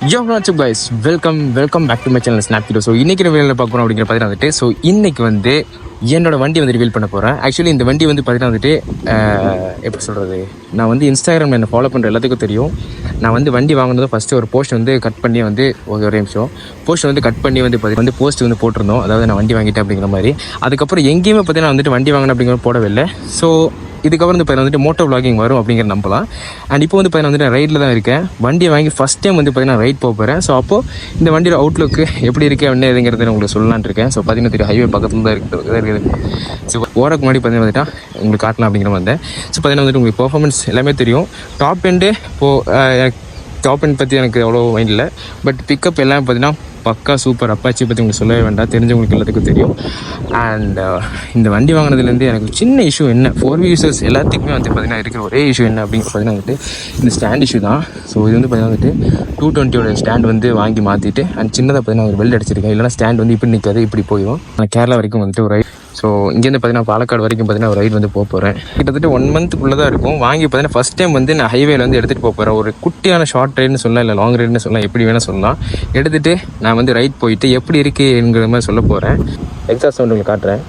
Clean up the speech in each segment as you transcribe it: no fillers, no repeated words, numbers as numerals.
Yo what's up guys, welcome back to my channel snap video. So இன்றைக்கி வீடியோவில் பார்க்க போகிறோம் அப்படிங்கிற பார்த்தீங்கன்னா வந்துட்டு ஸோ இன்றைக்கி வந்து என்னோட வண்டி வந்து ரிவீல் பண்ண போகிறேன். ஆக்சுவலி இந்த வண்டி வந்து பார்த்தீங்கன்னா வந்துட்டு எப்படி சொல்கிறது, நான் வந்து இன்ஸ்டாகிராமில் என்னை ஃபாலோ பண்ணுற எல்லாத்துக்கும் தெரியும். நான் வந்து வண்டி வாங்கினதும் ஃபஸ்ட்டு ஒரு போஸ்ட் வந்து கட் பண்ணி வந்து ஒரே நிமிஷம் போஸ்ட் வந்து கட் பண்ணி வந்து போஸ்ட் வந்து போட்டிருந்தோம். அதாவது நான் வண்டி வாங்கிட்டேன் அப்படிங்கிற மாதிரி. அதுக்கப்புறம் எங்கேயுமே பார்த்தீங்கன்னா வந்துட்டு வண்டி வாங்கினேன் அப்படிங்கிற போடவே இல்லை. ஸோ இதுக்கப்புறம் வந்து பார்த்தீங்கன்னா வந்துட்டு மோட்டோ விளாகிங் வரும் அப்படிங்கிற நம்பலாம். அண்ட் இப்போ வந்து பார்த்தீங்கன்னா வந்துட்டு ரைடில் தான் இருக்கேன். வண்டியை வாங்கி ஃபஸ்ட் டைம் வந்து பார்த்தீங்கன்னா ரைட் போக போகிறேன். ஸோ அப்போது இந்த வண்டியோட அவுட்லுக்கு எப்படி இருக்குது என்ன எதுங்கிறது உங்களுக்கு சொல்லலான் இருக்கேன். ஸோ பார்த்தீங்கன்னா தெரியும், ஹைவே பக்கத்தில் தான் இருக்குது. ஸோ போகிறக்கு முன்னாடி பார்த்தீங்கன்னா வந்துட்டா உங்களுக்கு காட்டலாம் அப்படிங்கிற வந்தேன். ஸோ பார்த்தீங்கன்னா வந்துட்டு உங்களுக்கு பர்ஃபார்மன்ஸ் எல்லாமே தெரியும். டாப் எண்டு டாப் எண்ட் பற்றி எனக்கு அவ்வளோ மைண்ட் இல்லை. பட் பிக்கப் எல்லாம் பார்த்தீங்கன்னா பக்கா சூப்பர். அப்பாச்சி பற்றி உங்களுக்கு சொல்லவே வேண்டாம், தெரிஞ்சவங்களுக்கு எல்லாத்துக்கும் தெரியும். அண்ட் இந்த வண்டி வாங்கினதுலேருந்து எனக்கு சின்ன இஷ்யூ என்ன, 4 யூசர்ஸ் எல்லாத்துக்குமே வந்து பார்த்திங்கன்னா இருக்கிற ஒரே இஷ்யூ என்ன அப்படின்னு பார்த்தீங்கன்னா வந்துட்டு இந்த ஸ்டாண்ட் இஷ்யூ தான். ஸோ இது வந்து பார்த்திங்கன்னா வந்துட்டு 220 ஸ்டாண்ட் வந்து வாங்கி மாற்றிட்டு அண்ட் சின்னதாக பார்த்தீங்கன்னா ஒரு வெல்ட் அடிச்சிருக்கேன். இல்லைனா ஸ்டாண்ட் வந்து இப்படி நிற்காது, இப்படி போயிடும். நான் கேரளா வரைக்கும் வந்துட்டு ஒரு ரைட், ஸோ இங்கேருந்து பார்த்தீங்கன்னா பாலக்காடு வரைக்கும் பார்த்தீங்கன்னா ஒரு ரைடு வந்து போக போகிறேன். கிட்டத்தட்ட 1 மந்த்துக்குள்ளே தான் இருக்கும். வாங்கி பார்த்தீங்கன்னா ஃபஸ்ட் டைம் வந்து நான் ஹைவேல வந்து எடுத்துகிட்டு போக போகிறேன். ஒரு குட்டியான ஷார்ட் ரைடுன்னு சொல்லலாம், இல்லை லாங் ரைடுன்னு சொல்லலாம், எப்படி வேணால் சொல்லலாம். எடுத்துகிட்டு நான் வந்து ரைட் போயிட்டு எப்படி இருக்குங்கிற மாதிரி சொல்ல போகிறேன். எக்ஸாஸ்ட் சவுண்ட் உங்களுக்கு காட்டுறேன்.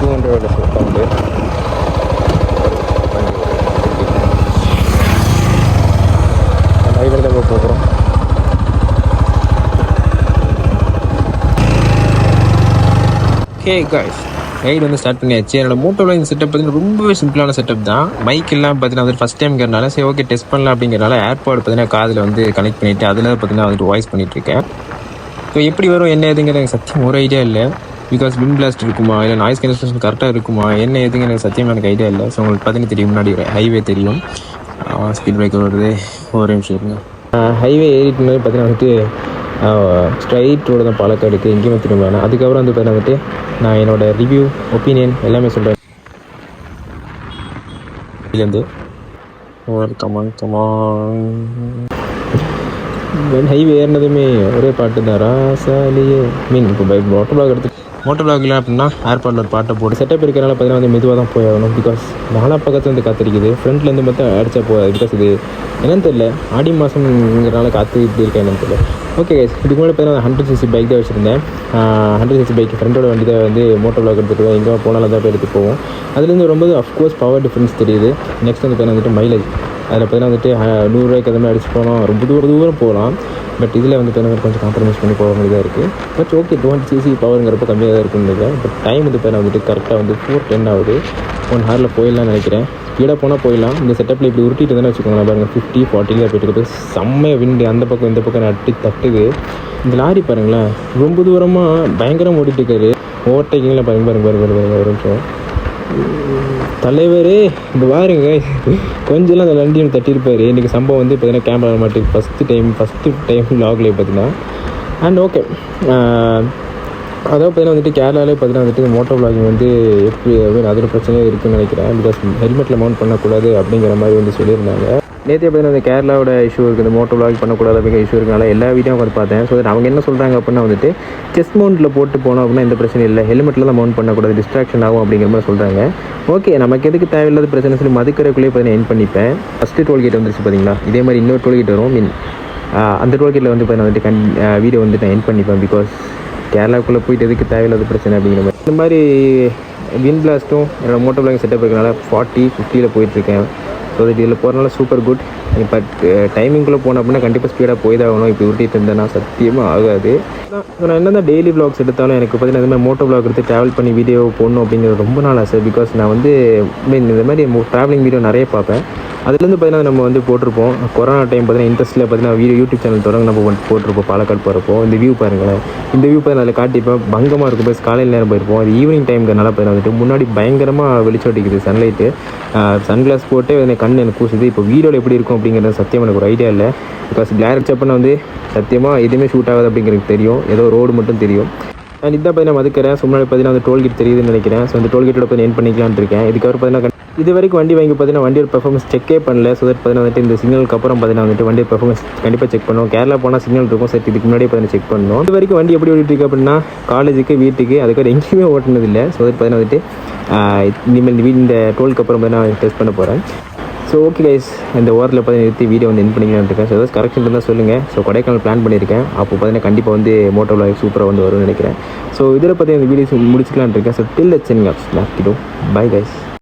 சவுண்டு ஹைவேல தான் போகிறோம். ஹே காய்ஸ், ரைடு வந்து ஸ்டார்ட் பண்ணியாச்சு. என்னோட மோட்டோ விளாகிங் செட்டப் பார்த்தீங்கன்னா ரொம்பவே சிம்பிளான செட்டப் தான். மைக் எல்லாம் பார்த்தீங்கன்னா வந்து ஃபஸ்ட் டைம்ங்கிறனால சரி ஓகே டெஸ்ட் பண்ணலாம் அப்படிங்கிறனால ஏர்பாட் பார்த்தீங்கன்னா காதில் வந்து கனெக்ட் பண்ணிவிட்டு அதில் பார்த்தீங்கன்னா வந்துட்டு வாய்ஸ் பண்ணிகிட்ருக்கேன். ஸோ எப்படி வரும் என்ன எதுங்கிறது எனக்கு சத்தியம் ஒரு ஐடியா இல்லை. பிகாஸ் விண்ட் பிளாஸ்ட் இருக்குமா, இல்லை நாய்ஸ் கேன்சலேஷன் கரெக்டாக இருக்குமா, என்ன எதுங்க எனக்கு சத்தியம் எனக்கு ஐடியா இல்லை. ஸோ உங்களுக்கு பார்த்தீங்கன்னா தெரியும், முன்னாடி ஹைவே தெரியும், ஸ்பீட் பிரேக்கர் வருது. ஒரு நிமிஷம் இருங்க. ஹைவே ஏறிட்டு பார்த்தீங்கன்னா வந்துட்டு ஸ்ட்ரைட் ரோடு தான் பாலக்காடுக்கு, எங்கேயுமே திரும்ப வேணாம். அதுக்கப்புறம் வந்து பார்த்தீங்கன்னா வந்துட்டு நான் என்னோடய ரிவ்யூ ஒப்பீனியன் எல்லாமே சொல்கிறேன். இதுலேருந்து ஹைவே ஏறினதுமே ஒரே பாட்டு தான், ராசாலியே மீன். இப்போ மோட்டோ பிளாக் எடுத்து மோட்டோ பிளாக்ல அப்படின்னா ஏர்பாட்டில் ஒரு பாட்டை போட்டு செட்டப் இருக்கிறனால பார்த்தீங்கன்னா வந்து மெதுவாக தான் போய் ஆகணும். பிகாஸ் நாலா பக்கத்தில் வந்து காத்திருக்குது, ஃப்ரண்ட்லேருந்து பார்த்தா அடித்தா போகாது. பிகாஸ் இது என்னன்னு தெரியல, ஆடி மாதம்ங்கிறனால காற்று இப்படி இருக்கா என்னன்னு தெரியல. ஓகே கைஸ், இதுக்கு முன்னாடி பார்த்தீங்கன்னா 100cc பைக் தான் வச்சுருந்தேன். 100cc பைக் ஃப்ரெண்டோட வண்டி தான் வந்து மோட்டோ பிளாக் எடுத்துகிட்டு எங்கே போனாலும் தான் போய் எடுத்து போவோம். அதுலேருந்து ரொம்ப அஃப்கோர்ஸ் பவர் டிஃப்ரென்ஸ் தெரியுது. நெக்ஸ்ட் வந்து பார்த்தீங்கன்னா வந்துட்டு மைலேஜ், அதில் பார்த்தீங்கன்னா வந்துட்டு 100 ரூபாய்க்கு அந்த மாதிரி அடிச்சு போகலாம், ரொம்ப தூரம் போகலாம். பட் இதில் வந்து பார்த்தீங்கன்னா கொஞ்சம் காம்ப்ரமைஸ் பண்ணி போக வேண்டியதாக இருக்குது. பட் ஓகே 200cc பவருங்கிறப்ப கம்மியாக தான் இருக்குன்னு. பட் டைம் வந்து பார்த்தீங்கன்னா வந்துட்டு கரெக்டாக வந்து 4:10 ஆகுது. 1 ஹவரில் போயிடலாம்னு நினைக்கிறேன். ஸ்பீடாக போனால் போயிடலாம். இந்த செட்டப்பில் இப்படி உருட்டிட்டு தானே வச்சுக்கோங்களேன். பாருங்கள் 50-40 தான் போயிட்டு இருக்குது. செம்மையாக விண்டு அந்த பக்கம் இந்த பக்கம் நட்டு தட்டுது. இந்த லாரி பாருங்களேன், ரொம்ப தூரமாக பயங்கரம் ஓடிட்டு இருக்காரு. ஓவர்டேக்கிங்கில் பாருங்க ஒரு நிமிஷம். தலைவரே இந்த பாருங்க, கொஞ்சம்லாம் அந்த வண்டியை தட்டியிருப்பார். இன்றைக்கி சம்பவம் வந்து பார்த்தீங்கன்னா கேமரா மாட்டுக்கு ஃபஸ்ட்டு டைம் லாக்லேயே பார்த்தீங்கன்னா. அண்ட் ஓகே, அதாவது பார்த்தீங்கன்னா வந்துட்டு கேரளாவிலே பார்த்தீங்கன்னா வந்துட்டு இந்த மோட்டோ விளாகிங் வந்து எப்படி அதில் பிரச்சனையே இருக்குதுன்னு நினைக்கிறேன். பிகாஸ் ஹெல்மெட்டில் மவுண்ட் பண்ணக்கூடாது அப்படிங்கிற மாதிரி வந்து சொல்லியிருந்தாங்க. நேற்று பார்த்தீங்கன்னா அந்த கேரளாவோட இஷ்யூ இருக்குது, இந்த மோட்டோ விளாக் பண்ணக்கூடாது அப்படிங்கிற இஷ்யூ இருக்கனால எல்லா வீடியோ வந்து பார்த்தேன். ஸோ அவங்க என்ன சொல்கிறாங்க அப்படின்னா வந்துட்டு செஸ்ட் மவுண்ட்டில் போட்டு போனோம் அப்படின்னா எந்த பிரச்சனையும் இல்லை, ஹெல்மெட்டில் தான் மவுண்ட் பண்ணக்கூடாது, டிஸ்ட்ராக்ஷன் ஆகும் அப்படிங்கிற மாதிரி சொல்கிறாங்க. ஓகே, நமக்கு எதுக்கு தேவையில்லாத பிரச்சனை சொல்லி மதுக்கரைக்குள்ளேயே பார்த்தீங்கன்னா என் பண்ணிப்பேன். ஃபஸ்ட்டு டோல்கேட் வந்துருச்சு பார்த்தீங்களா, இதே மாதிரி இன்னொரு டோல்கேட் வரும். அந்த டோல்கேட்டில் வந்து பார்த்தீங்கன்னா வந்துட்டு வீடியோ வந்துட்டு நான் என் பண்ணிப்பேன். பிகாஸ் கேரளாவுக்குள்ளே போயிட்டு எதுக்கு தேவையில்லாத பிரச்சனை அப்படிங்கிற மாதிரி. இந்த மாதிரி விண்ட் பிளாஸ்ட்டும் என்னோடய மோட்டோ பிளாகிங் செட்டப் இருக்கிறனால 40-50 போயிட்டுருக்கேன். ஸோ அது இதில் போகிறனால சூப்பர் குட். பட் டைமிங்குள்ளே போனோம் அப்படின்னா கண்டிப்பாக ஸ்பீடாக போய் தான் ஆகணும். இப்போ உருட்டிட்டு இருந்தேன்னா சத்தியமாக ஆகாது. நான் என்ன தான் டெய்லி விளாக்ஸ் எடுத்தாலும் எனக்கு பார்த்தீங்கன்னா இந்த மாதிரி மோட்டோ விளாக் எடுத்து ட்ராவல் பண்ணி வீடியோ போடணும் அப்படிங்கிறது ரொம்ப நாள் ஆசை. பிகாஸ் நான் வந்து இந்த மாதிரி ட்ராவலிங் வீடியோ நிறைய பார்ப்பேன். அதுலேருந்து பார்த்தீங்கன்னா நம்ம வந்து போட்டிருப்போம். கொரோனா டைம் பார்த்தீங்கன்னா இன்ட்ரெஸ்ட்டில் பார்த்தீங்கன்னா யூடியூப் சேனல் தொடங்க நம்ம போட்டிருப்போம். பாலக்காடு போகிறப்போ இந்த வியூ பாருங்களேன், இந்த வியூ பார்த்து அதில் காட்டிப்பேன். பங்கமாக இருக்கும். போய் காலையில் நேரம் போயிருப்போம். அது ஈவினிங் டைம்ங்கிறனால பார்த்தீங்கன்னா வந்துட்டு முன்னாடி பயங்கரமாக வெளிச்சம் அடிக்குது சன்லைட்டு. சன்கிளாஸ் போட்டு எனக்கு கண் எனக்கு கூசுது. இப்போ வீடியோவில் எப்படி இருக்கும் அப்படிங்கிறது சத்தியம் எனக்கு ஒரு ஐடியா இல்லை. பிகாஸ் கிளார் அடிச்சப்பன்னா வந்து சத்தியமாக எதுவுமே ஷூட் ஆகாது அப்படிங்கிறது தெரியும், ஏதோ ரோடு மட்டும் தெரியும். அண்ட் இதான் பார்த்தீங்கன்னா மதுக்கிறேன். ஸோ முன்னாடி பார்த்தீங்கன்னா அந்த டோல்கேட் தெரியுதுன்னு நினைக்கிறேன். ஸோ அந்த டோல்கேட்டோட போய் என் பண்ணிக்கலான்னு இருக்கேன். இதுக்கப்புறம் பார்த்தீங்கன்னா இது வரைக்கும் வண்டி வாங்கி பார்த்தீங்கன்னா வண்டியோட பெர்ஃபார்மன்ஸ் செக்கே பண்ணல. ஸோ தட் பார்த்தீங்கன்னா வந்துட்டு இந்த சிக்னலுக்கு அப்புறம் பார்த்தீங்கன்னா வந்துட்டு வண்டியோட பெர்ஃபார்மன்ஸ் கண்டிப்பாக செக் பண்ணணும். கேரளா போனால் சிக்னல் இருக்கும். சரி இதுக்கு முன்னாடியே பார்த்தீங்கன்னா செக் பண்ணணும். இது வரைக்கும் வண்டி எப்படி ஓடிட்டு இருக்கு அப்படின்னா காலேஜுக்கு வீட்டுக்கு அதுக்கப்புறம் எங்கேயுமே ஓட்டினது இல்லை. ஸோ தட் பார்த்தீங்கன்னா வந்துட்டு இனிமேல் இந்த டோலுக்கு அப்புறம் பார்த்தீங்கன்னா டெஸ்ட் பண்ண போகிறேன். ஸோ ஓகே கைஸ், இந்த ஓரத்தில் பார்த்தீங்கன்னா நிறுத்தி வீடியோ வந்து என் பண்ணிக்கலான்னு இருக்கேன். ஸோ ஏதாவது கரெக்ஷன் இருந்தால் சொல்லுங்கள். ஸோ கொடைக்கானல் பிளான் பண்ணியிருக்கேன். அப்போ பார்த்தீங்கன்னா கண்டிப்பாக வந்து மோட்டோ விலாக் சூப்பராக வந்து வரும்னு நினைக்கிறேன். ஸோ இதில் பார்த்தீங்கன்னா இந்த வீடியோஸ் முடிச்சுக்கலான்னு இருக்கேன். So till let's ending of snap video. Bye guys.